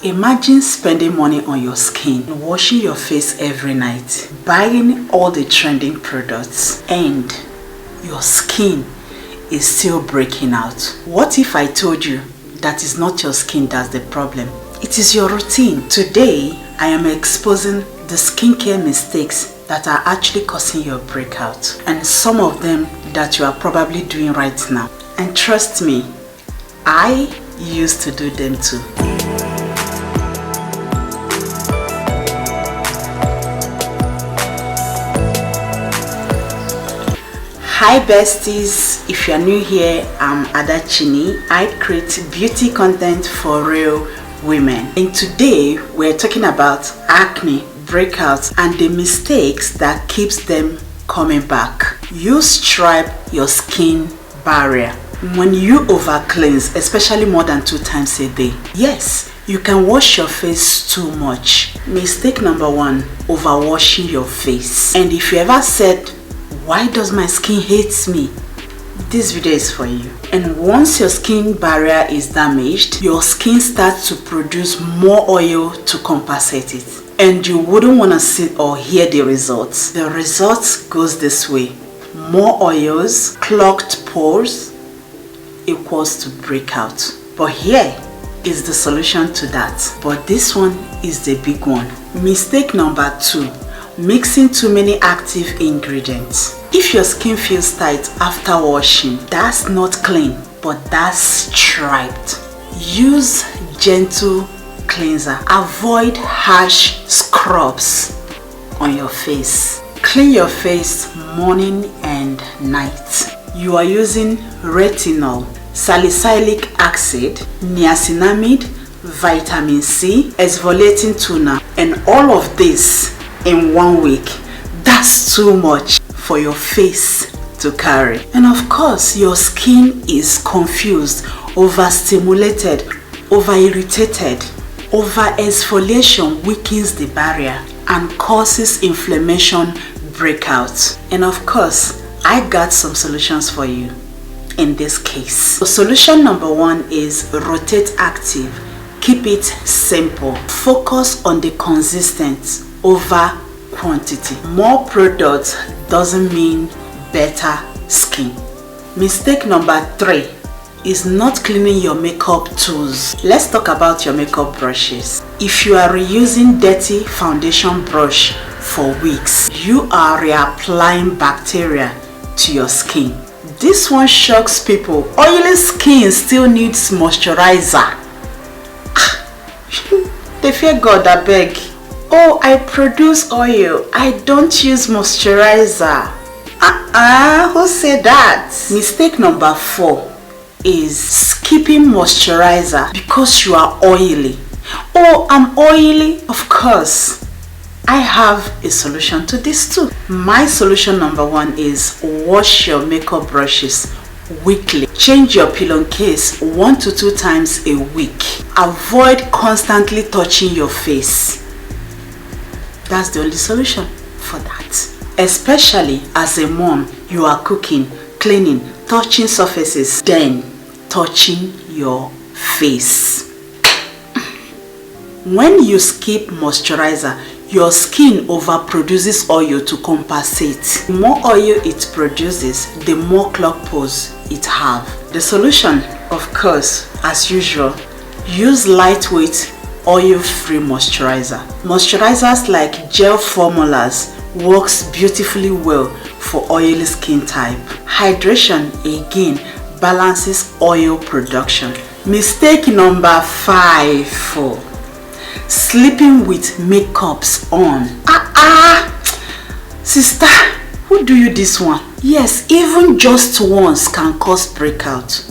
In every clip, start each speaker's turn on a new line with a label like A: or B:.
A: Imagine spending money on your skin, washing your face every night, buying all the trending products, and your skin is still breaking out. What if I told you that it's not your skin that's the problem? It is your routine. Today, I am exposing the skincare mistakes that are actually causing your breakout, and some of them that you are probably doing right now. And trust me, I used to do them too. Hi besties, if you are new here, I'm Chinny. I create beauty content for real women. And today we're talking about acne, breakouts, and the mistakes that keeps them coming back. You stripe your skin barrier when you over cleanse, especially more than 2 times a day. Yes, you can wash your face too much. Mistake number 1, over washing your face. And if you ever said, why does my skin hate me? This video is for you. And once your skin barrier is damaged, your skin starts to produce more oil to compensate it. And you wouldn't want to see or hear the results. The results goes this way. More oils, clogged pores equals to breakout. But here is the solution to that. But this one is the big one. Mistake number 2. Mixing too many active ingredients. If your skin feels tight after washing, that's not clean, but that's striped. Use gentle cleanser. Avoid harsh scrubs on your face. Clean your face morning and night. You are using retinol, salicylic acid, niacinamide, vitamin C, exfoliating toner, and all of this in 1 week. That's too much for your face to carry. And of course, your skin is confused, overstimulated, over-irritated. Over-exfoliation weakens the barrier and causes inflammation, breakouts. And of course, I got some solutions for you in this case. So solution number 1 is Rotate Active. Keep it simple. Focus on the consistency over quantity. More products doesn't mean better skin. Mistake number 3 is not cleaning your makeup tools. Let's talk about your makeup brushes. If you are reusing dirty foundation brush for weeks, you are reapplying bacteria to your skin. This one shocks people. Oily skin still needs moisturizer. They fear God, I beg. Oh, I produce oil, I don't use moisturizer. Who said that? Mistake number 4 is skipping moisturizer because you are oily. Oh, I'm oily? Of course, I have a solution to this too. My solution number 1 is wash your makeup brushes weekly. Change your pillowcase 1 to 2 times a week. Avoid constantly touching your face. That's the only solution for that. Especially as a mom, you are cooking, cleaning, touching surfaces, then touching your face. When you skip moisturizer, your skin overproduces oil to compensate. The more oil it produces, the more clogged pores it have. The solution, of course, as usual, use lightweight oil-free moisturizer. Moisturizers like gel formulas works beautifully well for oily skin type. Hydration again balances oil production. Mistake number 5. Sleeping with makeups on. Sister, who do you this one? Yes, even just once can cause breakout.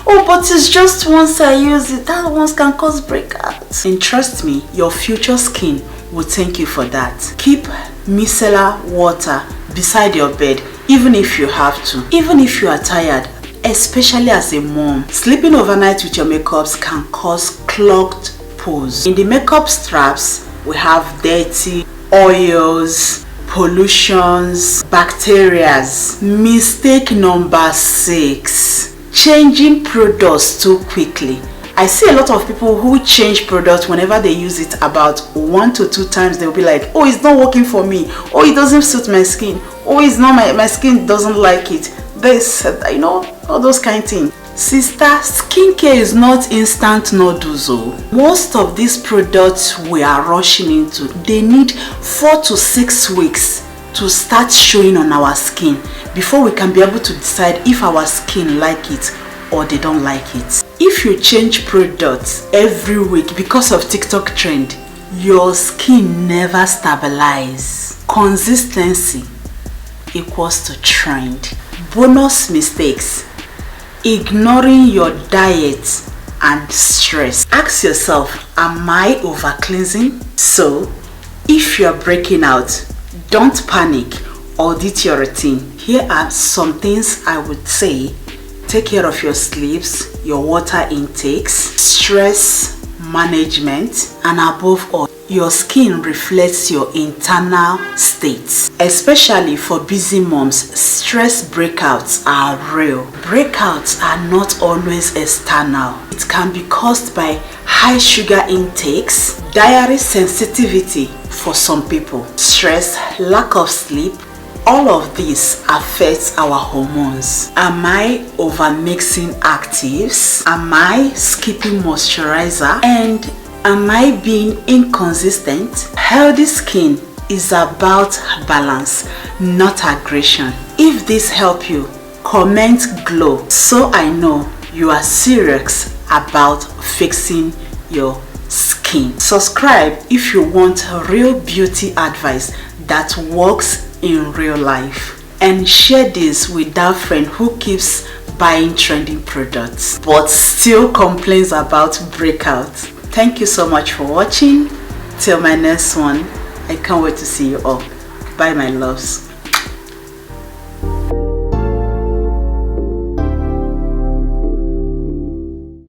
A: Oh, but it's just once I use it. That once can cause breakouts. And trust me, your future skin will thank you for that. Keep micellar water beside your bed, even if you have to. Even if you are tired, especially as a mom, sleeping overnight with your makeups can cause clogged pores. In the makeup straps, we have dirty oils, pollutions, bacteria. Mistake number 6. Changing products too quickly. I see a lot of people who change products whenever they use it about 1 to 2 times. They'll be like, oh, it's not working for me. Oh, it doesn't suit my skin. Oh, it's not my skin doesn't like it. This, you know, all those kind of things. Sister, skincare is not instant noodles. Most of these products we are rushing into, they need 4 to 6 weeks to start showing on our skin before we can be able to decide if our skin like it or they don't like it. If you change products every week because of TikTok trend, your skin never stabilizes. Consistency equals to trend. Bonus mistakes: ignoring your diet and stress. Ask yourself, am I over cleansing? So if you're breaking out, don't panic, audit your routine. Here are some things I would say. Take care of your sleeps, your water intakes, stress management, and above all, your skin reflects your internal state. Especially for busy moms, stress breakouts are real. Breakouts are not always external. It can be caused by high sugar intakes, dietary sensitivity for some people, stress, lack of sleep. All of this affects our hormones. Am I over mixing actives? Am I skipping moisturizer? And am I being inconsistent? Healthy skin is about balance, not aggression. If this helps you, comment glow so I know you are serious about fixing your skin. Subscribe if you want real beauty advice that works in real life, and share this with that friend who keeps buying trending products but still complains about breakouts. Thank you so much for watching. Till my next one, I can't wait to see you all. Bye my loves.